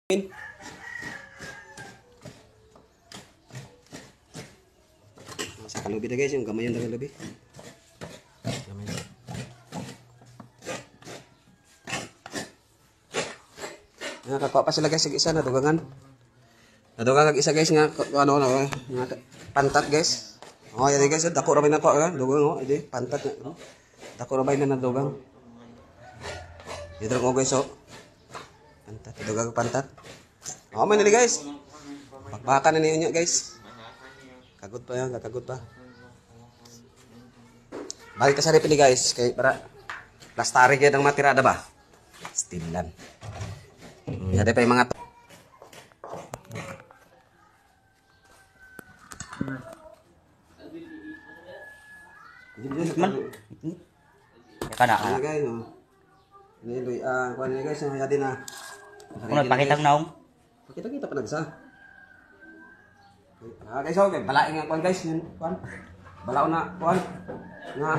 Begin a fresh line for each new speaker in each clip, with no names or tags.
Sa kalubi na guys, yung gamay yung kalubi. Gamay. Nakakuha pa sila guys, isa na dugangan. Nadugang isa guys nga pantat guys. Oh, yan guys, dako ra bay na ko dugang oh, ide pantat. Dako ra bay na nadugang. Dito ko guys oh. Pantat, dugang pantat. Oh, man ni guys. Bakbakan na niyo guys. Kagot pa yan, kakagot pa. Balik ka sa ripili guys, kay para plastari kayo ng matirada ba? Stilan. Ada pa yung mga
man. Ya kana
ano guys, no? Ini loy kuan ni guys, ang yadi na.
Kung nagpakitang naong.
Pakita pa nagsa. Guys, okay, balain nga kuan guys, kuan. Balao na kuan. Nga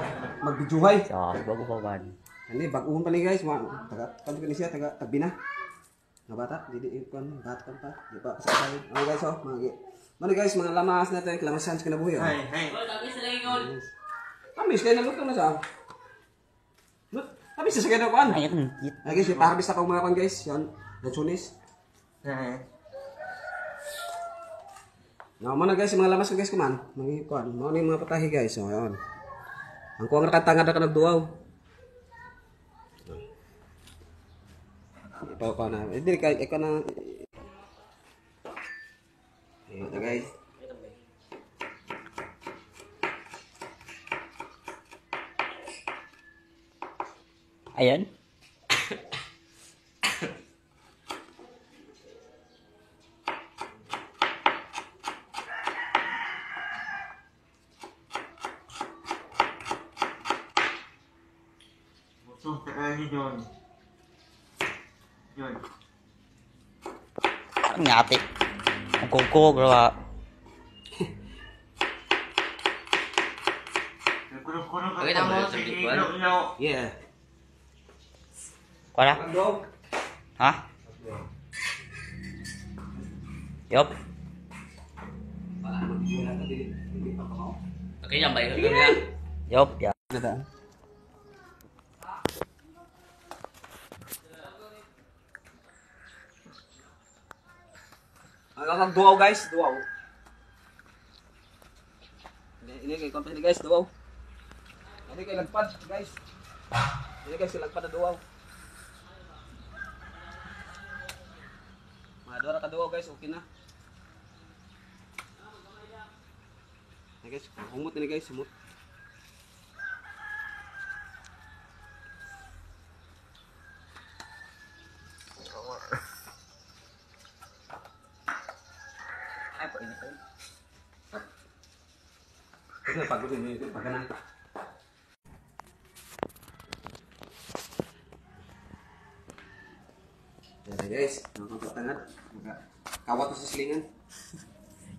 magbijuhay.
So, bago pa ban.
Ini baguhon pa ni guys, taga kanto ni siya taga tagbina. Nga bata, didi kuan bata pa. Di pa sa kay. Okay guys, oh, mga guys, mga lamas natin, klamasan sa kinabuhi. Hey. Tamis kayo naluto na sa. Tamis sa kayo kuan.
Ay,
Guys, ipaharbis ako mga kuan guys, yan. Lansunis. Mga guys, mga lamas guys kuman. Mga kuan, mga patahi guys, so yan. Ang kuwang nakatangad na ka nagduwaw. Ikaw ka na. Hindi ka, ikaw na. Ito guys.
ayan.
Yun.
Ang ngati. Ang kukog, rawa.
Okay na mo,
Yeah.
Kuha na? Ha? Yup.
Okay yan ba yun?
Yup, ya.
Ang duwaw guys, duwaw. Ini kay company guys, duwaw. Ini kay lagpad guys. Ini guys lagpad na duwaw. Madora ka duwaw guys, okay na. Ini guys, humot ini guys, humot.
Ay, po ini.
Ito pagod ini pagana. Ya guys, nakakot tangat. Kawat sa silingan.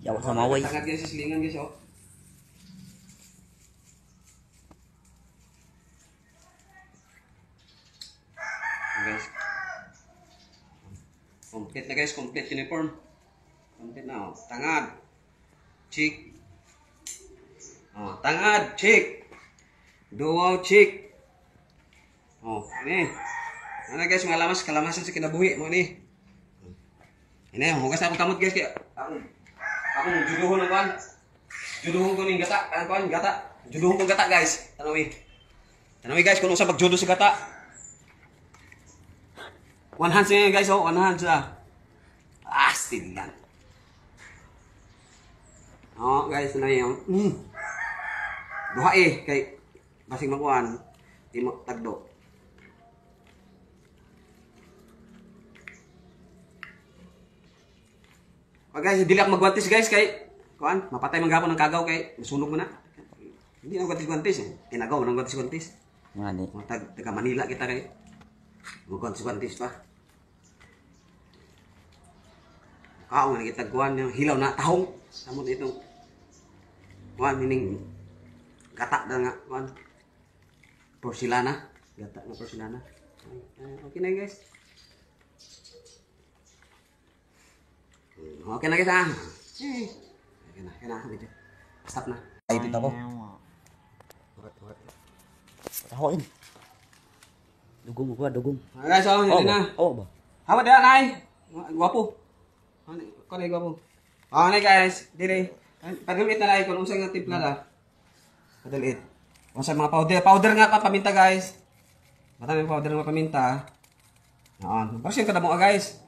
Yawa sa maway.
Tangat guys sa silingan guys oh. Guys. Complete na guys, complete uniform. Complete na oh. Tangad. Cheek. Oh, tangad, cheek. Duwaw, cheek. Oh, ini. Ano guys, mga lamas, kalamasan sa kinabuhi mo ni. Ini, hugas na akong kamot guys kaya ako juduhon ng kuan. Juduhon ko ning gata, kuan gata. Juduhon ko gata guys. Tanawi. Tanawi guys kung usa pagjudo sa gata. One hand siya guys, oh, one hand siya. Ah, stilan. Oh, guys, na yun. Duha kay basig makuan. Di mo tagdo. Oh, guys, dili ako magwantis guys kay kuan, mapatay man gapon ng kagaw kay masunog mo na. Hindi na gwantis eh. Tinagaw nang gwantis.
Ngani.
Taga Manila kita kay. Gwantis pa. Kao nga kita kuan yung hilaw na tahong. Samot itong kuan mining gata na nga kuan. Porcelana, gata na porcelana. Okay na guys. Okay na guys ha. Okay na. Video. Stop na. Ay, dito ako.
Tahoin. Dugong ko, dugong.
Okay guys, hindi na.
Oh, ba?
Hawa dia nay. Gwapo. Ano gwapo. Okay guys, dire. Pagdalit na lang kung unsang nga timpla na. Padalit. Unsang mga powder. Powder nga pa paminta guys. Matami powder nga paminta. Yan. Pasyon ka na mo guys.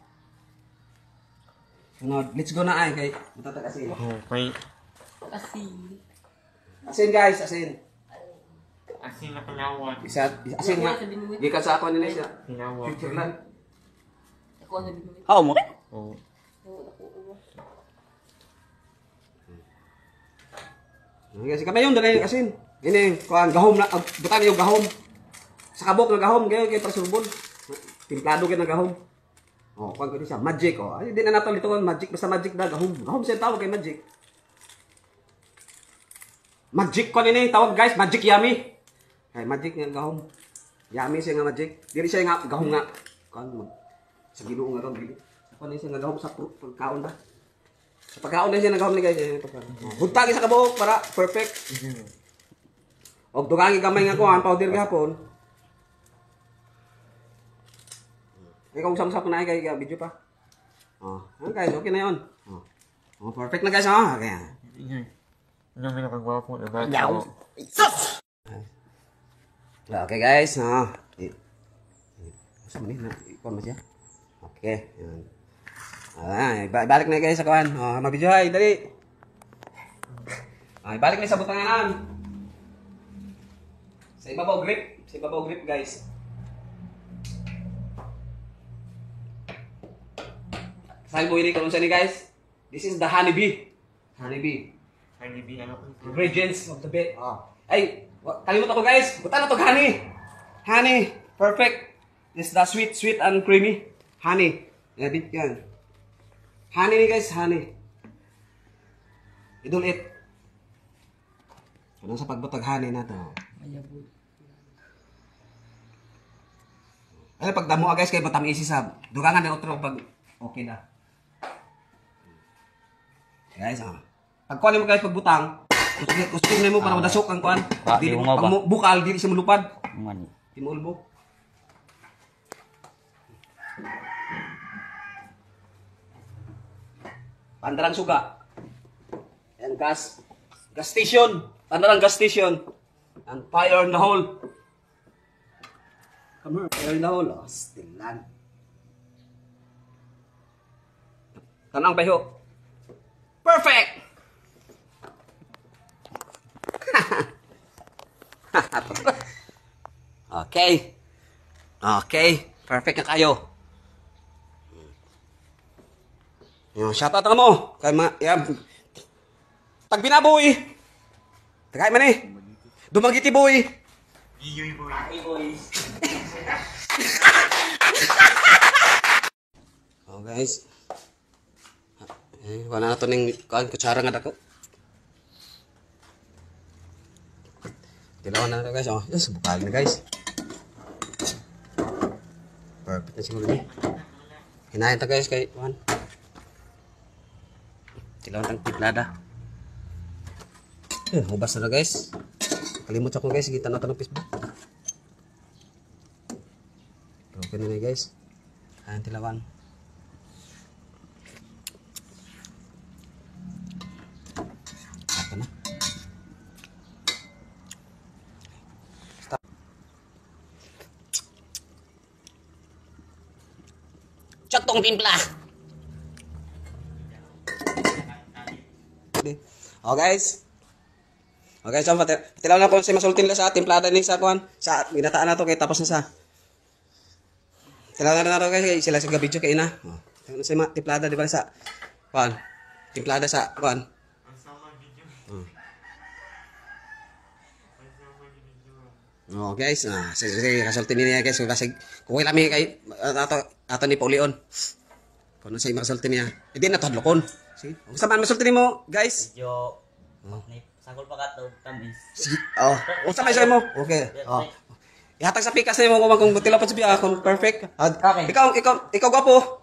Sunod, let's go na ay kay matatag asin.
Okay.
Asin guys, asin.
Asin na kalawat.
Asin nga. Gikan sa ako nila siya.
Kalawat.
Picture lang.
How mo?
Oo.
Kasi kamay yung dala yung asin. Ini, kuan gahom na, butan yung gahom. Sa kabok ng gahom, kaya para subon. Timplado kaya ng gahom. Oh, kuan ko siya, magic oh. Ay di na nato dito kon magic, basta magic na gahom. Gahom siya tawag kay magic. Magic ko ni tawag guys, magic yummy. Ay magic nga gahom. Yummy siya nga magic. Dili siya nga gahom nga. Kuan mo. Sa Ginoo nga ron dili. Kuan siya nga gahom sa pagkaon ba. Sa pagkaon din siya nagahom ni guys. Buntagi sa kabuok para perfect. Og dugangi gamay nga kuan powder gahapon. Ikaw usap-usap na kay video pa. Oh, guys, okay na 'yon. Oh, perfect na guys, oh. Okay.
Ano may nakagwapo na ba?
Yaw.
Okay guys, Saan na? Ikon mo siya? Okay. Yan. Balik na guys sa kuan. Oh, mabidyo ay dali. Ay, balik na sa butanganan. Sa ibabaw grip guys. Saan mo ini karon sa ni guys? This is the honeybee. Honeybee.
Honeybee ano?
Ingredients of the bed. Ay, kalimutan ko guys. Buta na to honey. Honey, perfect. This is the sweet and creamy. Honey. Yan. Honey ni guys, honey. Idol it. Ano sa pagbutag honey na to? Ay, pagdamo guys kay batam isi sa dugangan ng otro pag okay na. Guys, pag kuha mo guys pagbutang, kustin mo para madasok ang kuan. Dili mo ba? Bukal dili siya mulupad.
Man.
Di mo ulbo. Pandarang suga. And gas station. Pandarang gas station. And fire in the hole. Come here, fire in the hole. Oh, still land. Tanang payo. Perfect! Okay. Perfect na kayo. Shoutout ka mo. Kay Tag binaboy. Tagay man eh. Dumagiti boy.
Iyoy boy.
Oh guys. Wala na ito ng kutsara nga dako. Tilawan na ito guys. Oh, yes, bukal na guys. Perfect na siguro niya. Hinahin ito guys kay Juan. Tilawan ng tiplada. Hubas na guys. Kalimut ako guys. Kita na ito ng Facebook. Okay na guys. Ayan tilawan. Na. Cotong timpla. Oh guys. Okay, so patilaw na ko si masultin la sa timplada ni sa kuan. Sa ginataan na to kay tapos na sa. Tilaw na to guys sila sa video kay ina. Oh. Sa timplada di ba sa kuan. Timplada sa kuan. Oh guys, sige kasultin niya guys kasi kuwi lami kay ato ni Paulion. Kuno say masultin niya. Hindi na tadlokon. Sige. Unsa man masultin mo guys?
Yo. Sagol pa ka to tamis.
Oh, unsa may say mo? Okay. Oh. Ihatag sa pikas nimo kung tilaw pa sa biya kung perfect.
Okay.
Ikaw gwapo.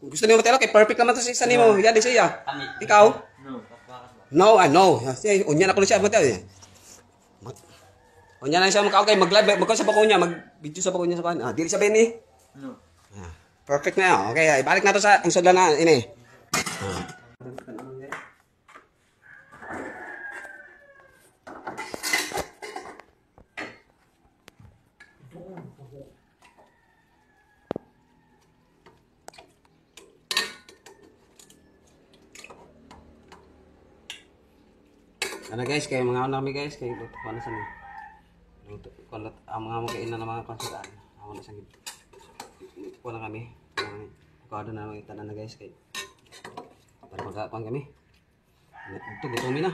Gusto niyo matelo kay perfect naman to sa isa nimo. Yan di siya. Ikaw?
No.
No, no. Unya na ko siya matelo. Unya na siya makaw kay mag-live magko sa bako niya, mag-video sa bako niya sa kan. Dili sa Benny.
No.
Perfect na 'yo. Okay, ibalik na to sa ang sudlan na ini. Ano guys, kay mga ano kami guys, kay kuan sa ni. Kuan ang mga mo kainan ng mga konsulaan. Ako na sa gid. Kuan na kami. Kuan na mga tanan na guys kay. Para magkakuan kami. Ito gutom na.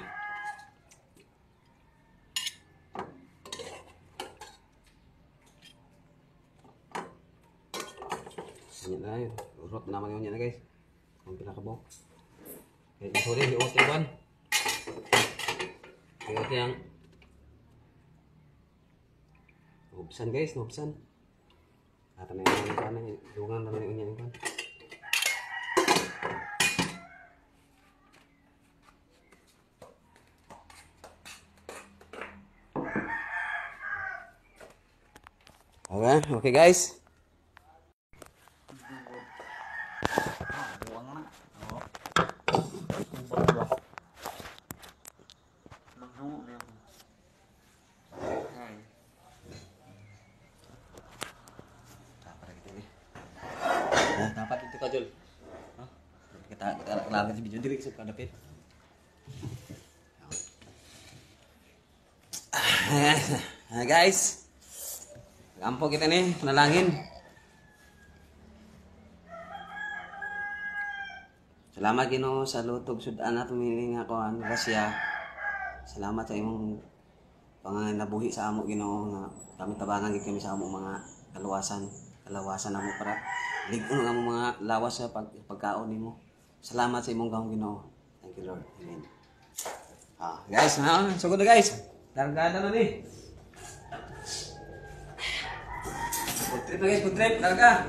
Yan na yun. Urot naman yun yan na guys. Ang pinakabo. Okay, sorry, iot yung one. Iot yung nubsan guys, nubsan. Ata na yung ano, dungan naman yung yan yung okay, okay guys.
Buwang na.
Maghango na ako. Ay.
Dapat itu kajol. Kita lakukan si video diri sa kadapit.
Guys. Ampo kita nih, panalangin. Salamat Ginoo sa lutog sudan na tumili nga kuan grasya. Salamat sa imong panganabuhi sa amo Ginoo nga kami tabangan gid kami sa amo mga kalawasan namo para lig-on ang mga lawas sa pagkaon nimo. Salamat sa imong gawon Ginoo. Thank you Lord. Amen. Guys, sugod na guys. Dargada na ni. Food trip na guys, food trip, darga.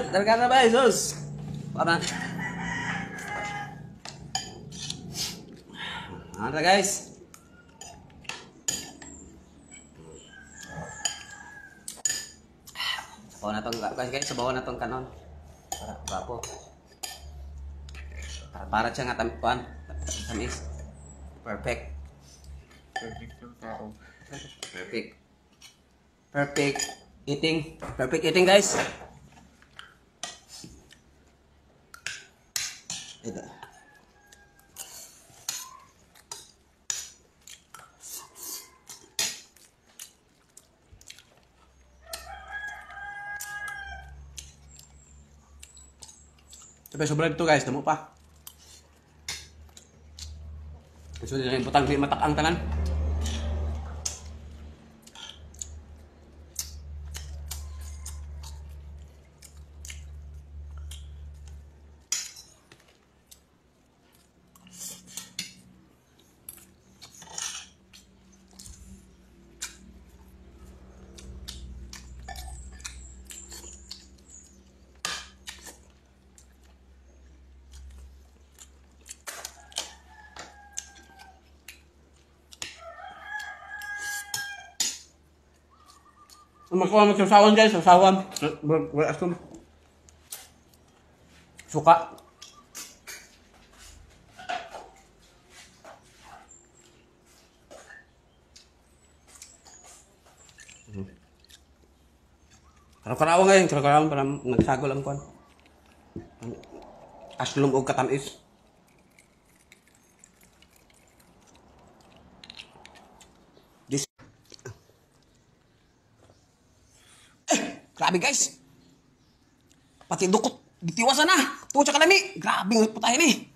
Darga na ba, Jesus? Para. Ano guys? Sabaw na tong guys, sabaw na tong kanon. Para bapo. Para siya nga tamis. Perfect.
Perfect yung tao.
Perfect. Perfect eating. Perfect eating guys. Ito. Sampai sobrang ito guys, damo pa. Gusto nila yung putang matak ang tanan. Magkuha mo sasawan guys, sasawan. Asum. Suka. Karaw-karaw ngayon, karaw-karaw para nagsagol ang kuwan. Aslum o katamis. Grabe guys. Pati dukot. Gitiwasan na. Tuwa sa kalami. Grabe ng putahe ni.